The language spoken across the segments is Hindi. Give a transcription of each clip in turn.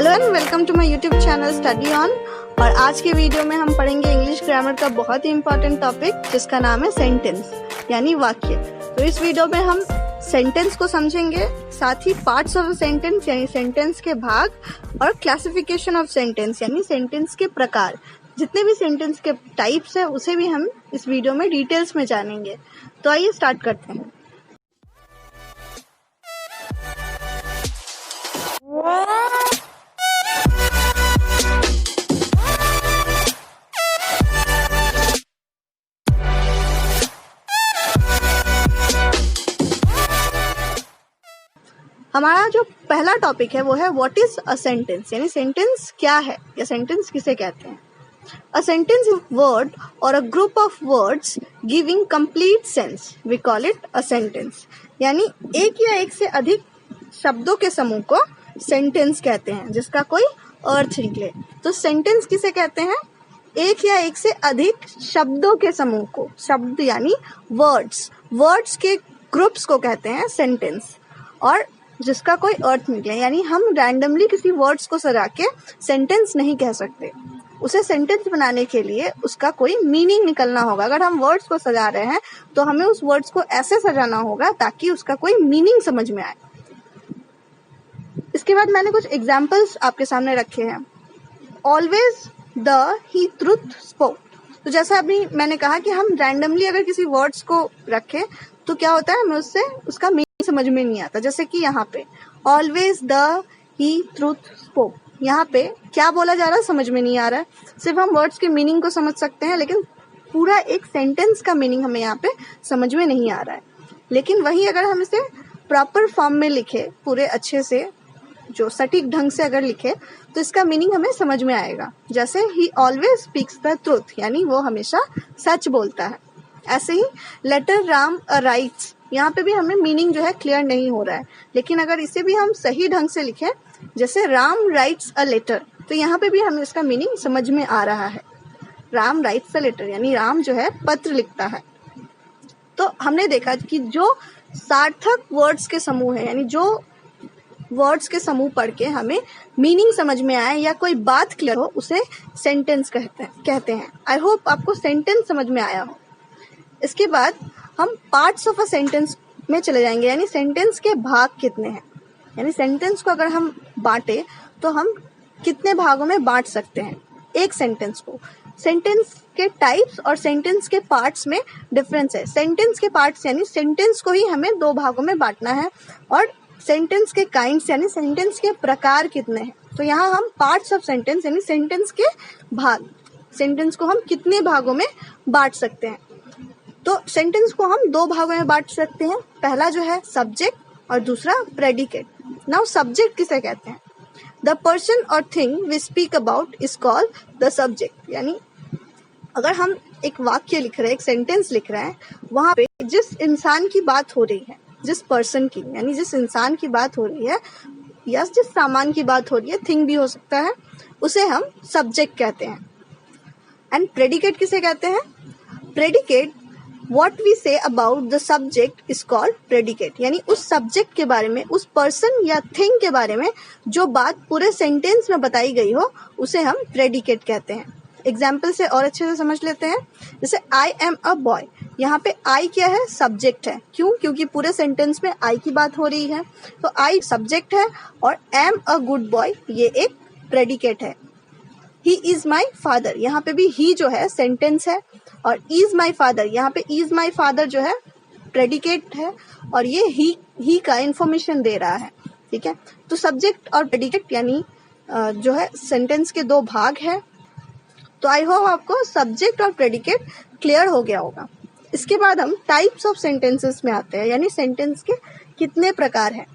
Hello and welcome to my YouTube channel study on. और आज के वीडियो में हम पढ़ेंगे इंग्लिश ग्रामर का बहुत ही इंपॉर्टेंट टॉपिक जिसका नाम है सेंटेंस यानी वाक्य। तो इस वीडियो में हम सेंटेंस को समझेंगे, साथ ही पार्ट्स ऑफ सेंटेंस यानी सेंटेंस के भाग और क्लासिफिकेशन ऑफ सेंटेंस यानी सेंटेंस के प्रकार, जितने भी सेंटेंस के टाइप्स है उसे भी हम इस वीडियो में डिटेल्स में जानेंगे। तो आइए स्टार्ट करते हैं। हमारा जो पहला टॉपिक है वो है व्हाट इज अ सेंटेंस, यानी सेंटेंस क्या है या सेंटेंस किसे कहते हैं। अ सेंटेंस इज वर्ड और a group of words giving complete sense, we call it a sentence. यानी एक या एक से अधिक शब्दों के समूह को सेंटेंस कहते हैं जिसका कोई अर्थ निकले। तो सेंटेंस किसे कहते हैं? एक या एक से अधिक शब्दों के समूह को, शब्द यानी वर्ड्स के ग्रुप्स को कहते हैं सेंटेंस, और जिसका कोई अर्थ निकले। यानी हम रैंडमली किसी वर्ड्स को सजा के सेंटेंस नहीं कह सकते, उसे सेंटेंस बनाने के लिए उसका कोई मीनिंग निकलना होगा। अगर हम वर्ड्स को सजा रहे हैं तो हमें उस वर्ड्स को ऐसे सजाना होगा ताकि उसका कोई मीनिंग समझ में आए। इसके बाद मैंने कुछ एग्जाम्पल्स आपके सामने रखे हैं। Always the he truth spoke. तो जैसा अभी मैंने कहा कि हम रैंडमली अगर किसी वर्ड्स को रखें तो क्या होता है, हमें उससे उसका मीनिंग समझ में नहीं आता। जैसे कि यहाँ पे always the he truth spoke, यहाँ पे क्या बोला जा रहा है समझ में नहीं आ रहा है। सिर्फ हम वर्ड्स के मीनिंग को समझ सकते हैं, लेकिन पूरा एक सेंटेंस का मीनिंग हमें यहाँ पे समझ में नहीं आ रहा है। लेकिन वही अगर हम इसे प्रॉपर फॉर्म में लिखे, पूरे अच्छे से जो सटीक ढंग से अगर लिखे तो इसका मीनिंग हमें समझ में आएगा। जैसे ही ऑलवेज स्पीक्स द ट्रुथ, यानी वो हमेशा सच बोलता है। ऐसे ही लेटर राम राइट्स, यहाँ पे भी हमें मीनिंग जो है क्लियर नहीं हो रहा है, लेकिन अगर इसे भी हम सही ढंग से लिखें, जैसे राम राइट्स अ लेटर, तो यहाँ पे भी हमें इसका मीनिंग समझ में आ रहा है। राम राइट्स अ लेटर यानी राम जो है पत्र लिखता है। तो हमने देखा कि जो सार्थक वर्ड्स के समूह है, यानी जो वर्ड्स के समूह पढ़ के हमें मीनिंग समझ में आए या कोई बात क्लियर हो, उसे सेंटेंस कहते हैं। आई होप आपको सेंटेंस समझ में आया हो। इसके बाद हम पार्ट्स ऑफ अ सेंटेंस में चले जाएंगे, यानी सेंटेंस के भाग कितने हैं। यानी सेंटेंस को अगर हम बांटे तो हम कितने भागों में बांट सकते हैं एक सेंटेंस को। सेंटेंस के टाइप्स और सेंटेंस के पार्ट्स में डिफरेंस है। सेंटेंस के पार्ट्स यानी सेंटेंस को ही हमें दो भागों में बांटना है, और सेंटेंस के काइंड्स यानी सेंटेंस के प्रकार कितने हैं। तो यहाँ हम पार्ट्स ऑफ सेंटेंस यानी सेंटेंस के भाग, सेंटेंस को हम कितने भागों में बांट सकते हैं। तो सेंटेंस को हम दो भागों में बांट सकते हैं। पहला जो है सब्जेक्ट और दूसरा प्रेडिकेट। नाउ सब्जेक्ट किसे कहते हैं? द पर्सन और thing we speak about is called the subject. यानी अगर हम एक वाक्य लिख रहे हैं, एक सेंटेंस लिख रहे हैं, वहां पे जिस इंसान की बात हो रही है, जिस पर्सन की यानी जिस इंसान की बात हो रही है या जिस सामान की बात हो रही है, थिंग भी हो सकता है, उसे हम सब्जेक्ट कहते हैं। एंड प्रेडिकेट किसे कहते हैं? Predicate What we say about the subject is called predicate। यानी उस सब्जेक्ट के बारे में, उस पर्सन या थिंग के बारे में जो बात पूरे सेंटेंस में बताई गई हो, उसे हम प्रेडिकेट कहते हैं। एग्जाम्पल से और अच्छे से समझ लेते हैं। जैसे आई एम अ बॉय, यहाँ पे आई क्या है? सब्जेक्ट है। क्यों? क्योंकि पूरे सेंटेंस में आई की बात हो रही है, तो आई सब्जेक्ट है, और एम अ गुड बॉय ये एक प्रेडिकेट है। ही इज माई फादर, यहाँ पे भी ही जो है सेंटेंस है, और इज माई फादर, यहाँ पे इज माई फादर जो है प्रेडिकेट है, और ये ही का इंफॉर्मेशन दे रहा है। ठीक है, तो सब्जेक्ट और प्रेडिकेट यानी जो है सेंटेंस के दो भाग है। तो आई होप आपको सब्जेक्ट और प्रेडिकेट क्लियर हो गया होगा। इसके बाद हम टाइप्स ऑफ सेंटेंसेस में आते हैं, यानी सेंटेंस के कितने प्रकार हैं।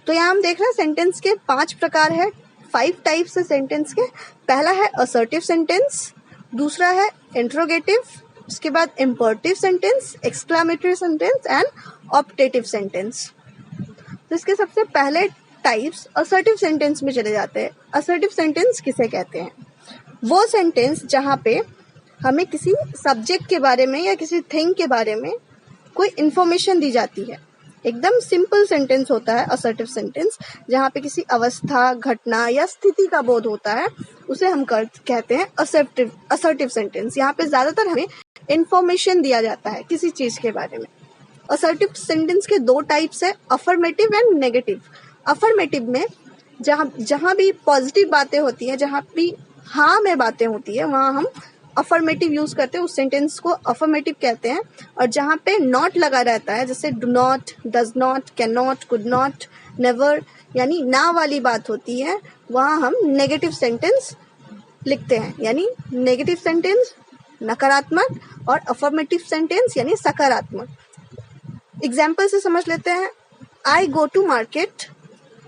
तो यहाँ हम देख रहे हैं सेंटेंस के 5 प्रकार है, 5 टाइप्स है सेंटेंस के। पहला है असर्टिव सेंटेंस, दूसरा है इंट्रोगेटिव, उसके बाद imperative sentence, exclamatory sentence and optative sentence. तो इसके सबसे पहले टाइप्स असर्टिव सेंटेंस में चले जाते हैं। असर्टिव सेंटेंस किसे कहते हैं? वो सेंटेंस जहाँ पे हमें किसी सब्जेक्ट के बारे में या किसी थिंग के बारे में कोई इन्फॉर्मेशन दी जाती है, एकदम सिंपल सेंटेंस होता है असर्टिव सेंटेंस, जहाँ पे किसी अवस्था, घटना या स्थिति का बोध होता है, उसे हम कहते हैं असर्टिव सेंटेंस। यहाँ पे ज्यादातर हमें इंफॉर्मेशन दिया जाता है किसी चीज के बारे में। असर्टिव सेंटेंस के दो टाइप्स है, अफर्मेटिव एंड नेगेटिव। अफर्मेटिव में जहाँ भी पॉजिटिव बातें होती है, जहाँ भी हाँ में बातें होती है, वहाँ हम अफर्मेटिव यूज करते हैं, उस सेंटेंस को अफर्मेटिव कहते हैं। और जहाँ पे नॉट लगा रहता है, जैसे do not, does not, can not, could not, never, यानी ना वाली बात होती है, वहाँ हम नेगेटिव सेंटेंस लिखते हैं। यानी नेगेटिव सेंटेंस नकारात्मक और अफर्मेटिव सेंटेंस यानी सकारात्मक। एग्जाम्पल से समझ लेते हैं। आई गो टू मार्केट,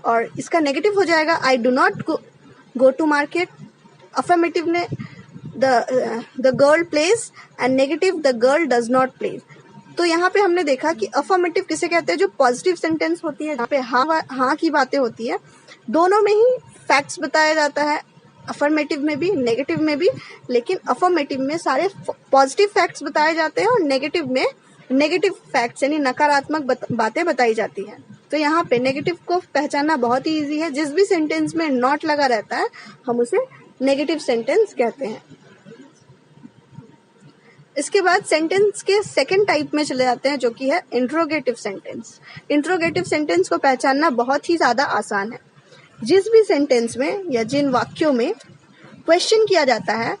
और इसका नेगेटिव हो जाएगा I do not go to market. Affirmative ने the girl plays and negative the girl does not play. तो यहाँ पे हमने देखा कि अफर्मेटिव किसे कहते हैं, जो पॉजिटिव सेंटेंस होती है, जहाँ पे हाँ की बातें होती है, दोनों में ही फैक्ट्स बताया जाता है, अफर्मेटिव में भी नेगेटिव में भी। लेकिन अफर्मेटिव में सारे पॉजिटिव फैक्ट्स बताए जाते हैं और नेगेटिव में नेगेटिव फैक्ट्स यानी नकारात्मक बातें बताई जाती हैं। तो यहाँ पे नेगेटिव को पहचानना बहुत ही ईजी है। जिस भी सेंटेंस में नॉट लगा रहता है हम उसे नेगेटिव सेंटेंस कहते हैं। इसके बाद सेंटेंस के सेकंड टाइप में चले जाते हैं, जो कि है इंट्रोगेटिव सेंटेंस। इंट्रोगेटिव सेंटेंस को पहचानना बहुत ही ज्यादा आसान है। जिस भी सेंटेंस में या जिन वाक्यों में क्वेश्चन किया जाता है,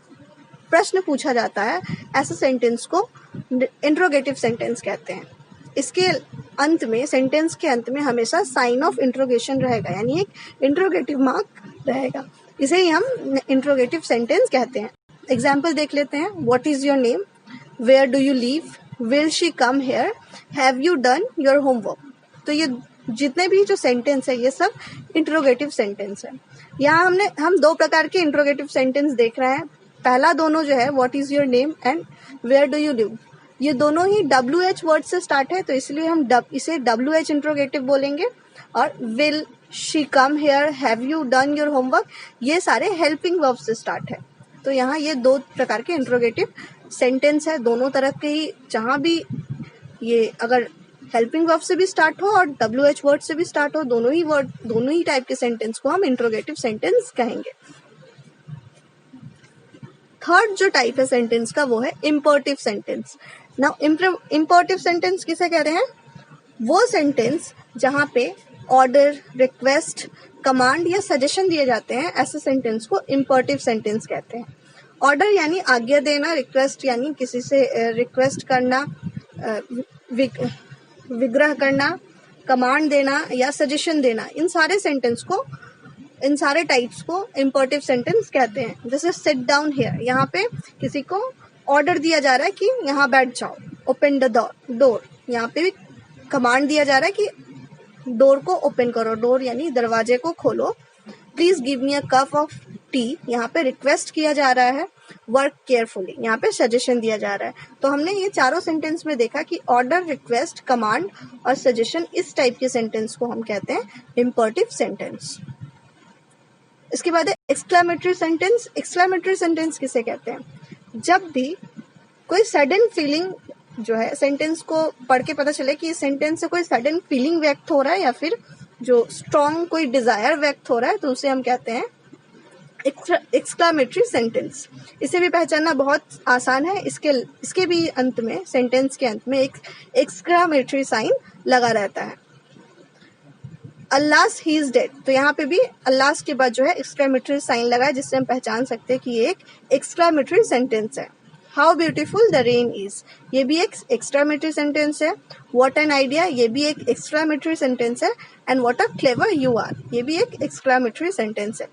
प्रश्न पूछा जाता है, ऐसे सेंटेंस को इंट्रोगेटिव सेंटेंस कहते हैं। इसके अंत में, सेंटेंस के अंत में हमेशा साइन ऑफ इंट्रोगेशन रहेगा, यानी एक इंट्रोगेटिव मार्क रहेगा। इसे ही हम इंट्रोगेटिव सेंटेंस कहते हैं। एग्जाम्पल देख लेते हैं। What is your name, where do you live, will she come here, have you done your homework. तो ये जितने भी जो सेंटेंस है ये सब इंट्रोगेटिव सेंटेंस है। यहाँ हम दो प्रकार के इंट्रोगेटिव सेंटेंस देख रहे हैं। पहला दोनों जो है what is your name and where do you live, ये दोनों ही WH वर्ड से स्टार्ट है, तो इसलिए हम इसे WH इंट्रोगेटिव बोलेंगे। और will she come here, have you done your homework, ये सारे हेल्पिंग वर्ब से स्टार्ट है। तो यहाँ ये दो प्रकार के इंट्रोगेटिव सेंटेंस है, दोनों तरफ के ही। जहाँ भी ये अगर हेल्पिंग वर्ब से भी स्टार्ट हो और WH वर्ड से भी स्टार्ट हो, दोनों ही टाइप के सेंटेंस को हम इंट्रोगेटिव सेंटेंस कहेंगे। थर्ड जो टाइप है सेंटेंस का, वो है imperative sentence. Now imperative sentence किसे कह रहे हैं? वो सेंटेंस जहाँ पे ऑर्डर, रिक्वेस्ट, कमांड या सजेशन दिए जाते हैं, ऐसे सेंटेंस को इम्परेटिव सेंटेंस कहते हैं। ऑर्डर यानी आज्ञा देना, रिक्वेस्ट यानी किसी से रिक्वेस्ट करना, विग्रह करना, कमांड देना या सजेशन देना, इन सारे टाइप्स को इम्परेटिव सेंटेंस कहते हैं। जैसे सिट डाउन हियर, यहाँ पे किसी को ऑर्डर दिया जा रहा है कि यहाँ बैठ जाओ। ओपन द डोर, यहाँ पे भी कमांड दिया जा रहा है कि डोर को ओपन करो, डोर यानी दरवाजे को खोलो। Please give me a cup of T, यहाँ पे रिक्वेस्ट किया जा रहा है। वर्क केयरफुली, यहाँ पे सजेशन दिया जा रहा है। तो हमने ये चारों सेंटेंस में देखा कि ऑर्डर, रिक्वेस्ट, कमांड और सजेशन, इस टाइप के सेंटेंस को हम कहते हैं इम्परेटिव सेंटेंस। इसके बाद है एक्सक्लेमेटरी सेंटेंस। एक्सक्लेमेटरी सेंटेंस किसे कहते हैं? जब भी कोई सडन फीलिंग जो है, सेंटेंस को पढ़ के पता चले कि इस सेंटेंस से कोई सडन फीलिंग व्यक्त हो रहा है या फिर जो स्ट्रॉन्ग कोई डिजायर व्यक्त हो रहा है, तो उसे हम कहते हैं एक्सक्लेमेटरी सेंटेंस। इसे भी पहचानना बहुत आसान है। इसके भी अंत में, सेंटेंस के अंत में एक एक्सक्लेमेटरी साइन लगा रहता है। अल्लाह ही इज डेड, तो यहाँ पे भी अल्लाह के बाद जो है एक्सक्लेमेटरी साइन लगा है, जिससे हम पहचान सकते हैं कि ये एक एक्सक्लेमेटरी सेंटेंस है। How beautiful the rain is, ये भी एक एक्सक्लेमेटरी सेंटेंस है। व्हाट एन आइडिया, ये भी एक एक्सक्लेमेटरी सेंटेंस है। And what a clever you are, ये भी एक एक्सक्लेमेटरी सेंटेंस है।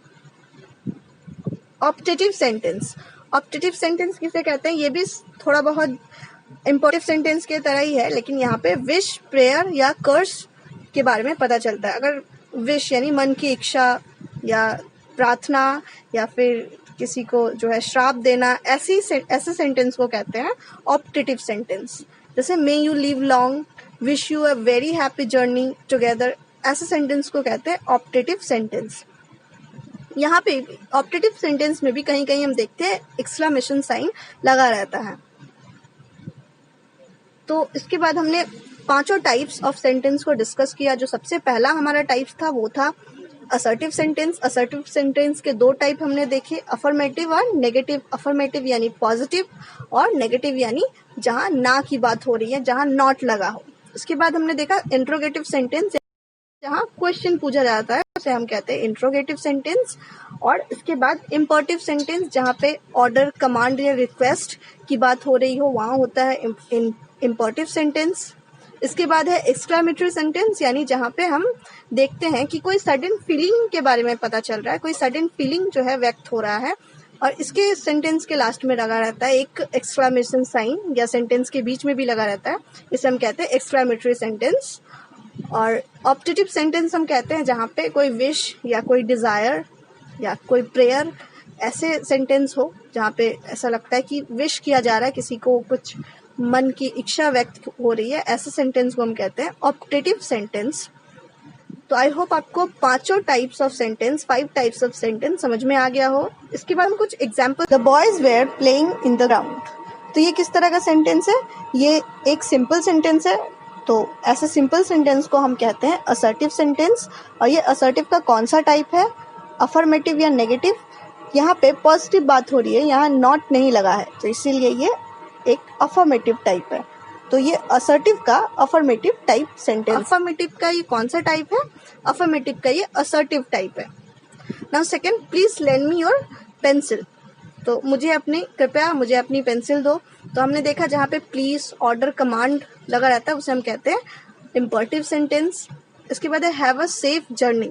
ऑप्टेटिव सेंटेंस, ऑप्टेटिव सेंटेंस किसे कहते हैं? ये भी थोड़ा बहुत इम्परेटिव सेंटेंस के तरह ही है, लेकिन यहाँ पे विश, प्रेयर या कर्स के बारे में पता चलता है। अगर विश यानी मन की इच्छा या प्रार्थना या फिर किसी को जो है श्राप देना, ऐसे सेंटेंस को कहते हैं ऑप्टेटिव सेंटेंस। जैसे may you live long, wish you a very happy journey together, ऐसे सेंटेंस को कहते हैं ऑप्टेटिव सेंटेंस। यहाँ पे ऑप्टेटिव सेंटेंस में भी कहीं कहीं हम देखते हैं एक्सक्लेमेशन साइन लगा रहता है। तो इसके बाद हमने पांचों टाइप्स ऑफ सेंटेंस को डिस्कस किया। जो सबसे पहला हमारा टाइप था वो था असर्टिव सेंटेंस। असर्टिव सेंटेंस के दो टाइप हमने देखे, अफर्मेटिव और नेगेटिव। अफर्मेटिव यानी पॉजिटिव और नेगेटिव यानी जहां ना की बात हो रही है, जहां नॉट लगा हो। उसके बाद हमने देखा इंट्रोगेटिव सेंटेंस, जहां क्वेश्चन पूछा जाता है उसे हम कहते हैं इंट्रोगेटिव सेंटेंस। और इसके बाद इम्परेटिव सेंटेंस, जहां पे ऑर्डर, कमांड या रिक्वेस्ट की बात हो रही हो, वहां होता है इम्परेटिव सेंटेंस। इसके बाद है एक्सक्लेमेटरी सेंटेंस, यानी जहां पे हम देखते हैं कि कोई सडन फीलिंग के बारे में पता चल रहा है, कोई सडन फीलिंग जो है व्यक्त हो रहा है, और इसके सेंटेंस के लास्ट में लगा रहता है एक एक्सक्लेमेशन साइन, या सेंटेंस के बीच में भी लगा रहता है, इसे हम कहते हैं एक्सक्लेमेटरी सेंटेंस। और ऑप्टेटिव सेंटेंस हम कहते हैं जहाँ पे कोई विश या कोई डिजायर या कोई प्रेयर, ऐसे सेंटेंस हो जहाँ पे ऐसा लगता है कि विश किया जा रहा है, किसी को कुछ मन की इच्छा व्यक्त हो रही है, ऐसे सेंटेंस को हम कहते हैं ऑप्टेटिव सेंटेंस। तो आई होप आपको पांचों types of sentence, 5 types of sentence समझ में आ गया हो। इसके बाद हम कुछ example, the boys were playing in the ground, तो ये किस तरह का सेंटेंस है? ये एक सिंपल सेंटेंस है, तो ऐसे सिंपल सेंटेंस को हम कहते हैं असर्टिव सेंटेंस। और ये असर्टिव का कौन सा टाइप है, अफर्मेटिव या नेगेटिव? यहाँ पे पॉजिटिव बात हो रही है, यहाँ नॉट नहीं लगा है, तो इसीलिए ये एक अफर्मेटिव टाइप है। तो ये असर्टिव का अफर्मेटिव टाइप सेंटेंस। अफर्मेटिव का ये कौन सा टाइप है? अफर्मेटिव का ये असर्टिव टाइप है। Now second, please lend me your pencil, तो कृपया मुझे अपनी पेंसिल दो। तो हमने देखा जहाँ पे प्लीज, ऑर्डर, कमांड लगा रहता है उसे हम कहते हैं इम्परेटिव सेंटेंस। इसके बाद है हैव अ सेफ जर्नी,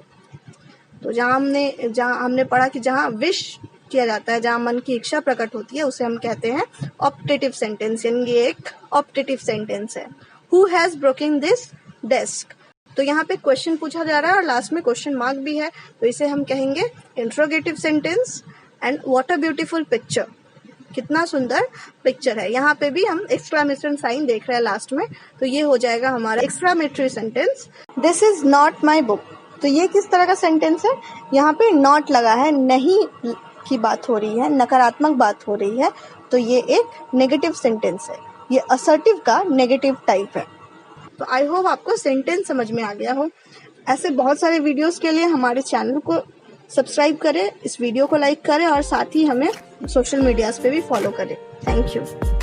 तो जहाँ हमने पढ़ा कि जहाँ विश किया जाता है, जहाँ मन की इच्छा प्रकट होती है, उसे हम कहते हैं ऑप्टेटिव सेंटेंस, यानी ये एक ऑप्टेटिव सेंटेंस है। Who has broken this desk, तो यहाँ पे क्वेश्चन पूछा जा रहा है और लास्ट में क्वेश्चन मार्क भी है, तो इसे हम कहेंगे interrogative sentence. And what a beautiful picture, कितना सुंदर पिक्चर है, यहाँ पे भी हम एक्सक्लेमेशन साइन देख रहे हैं लास्ट में, तो ये हो जाएगा हमारा exclamatory sentence. This is not my book, तो ये किस तरह का सेंटेंस है? यहाँ पे नॉट लगा है, नहीं की बात हो रही है, नकारात्मक बात हो रही है, तो ये एक नेगेटिव सेंटेंस है, ये असर्टिव का नेगेटिव टाइप है। तो आई होप आपको सेंटेंस समझ में आ गया हो। ऐसे बहुत सारे वीडियोस के लिए हमारे चैनल को सब्सक्राइब करें, इस वीडियो को लाइक करें और साथ ही हमें सोशल मीडियाज पे भी फॉलो करें। Thank you.